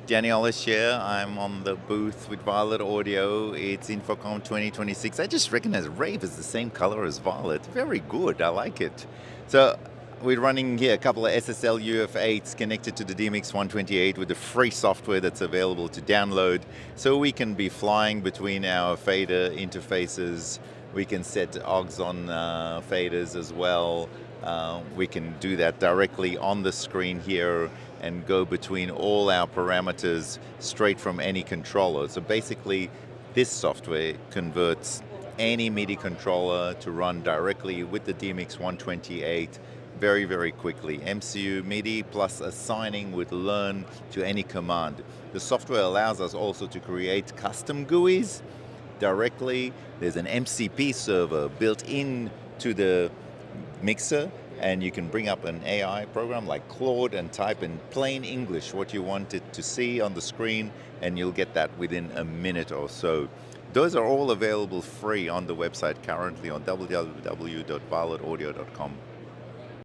Daniel is here. I'm on the booth with Violet Audio. It's InfoComm 2026. I just recognize rAVe is the same color as Violet. Very good, I like it. So we're running here a couple of SSL UF8s connected to the dMix 128 with the free software that's available to download. So we can be flying between our fader interfaces. We can set OGs on faders as well. We can do that directly on the screen here and go between all our parameters straight from any controller. So basically, this software converts any MIDI controller to run directly with the dMix 128 very, very quickly. MCU MIDI plus assigning would learn to any command. The software allows us also to create custom GUIs directly. There's an MCP server built into the mixer, and you can bring up an AI program like Claude and type in plain English what you want it to see on the screen, and you'll get that within a minute or so. Those are all available free on the website currently on www.violetaudio.com.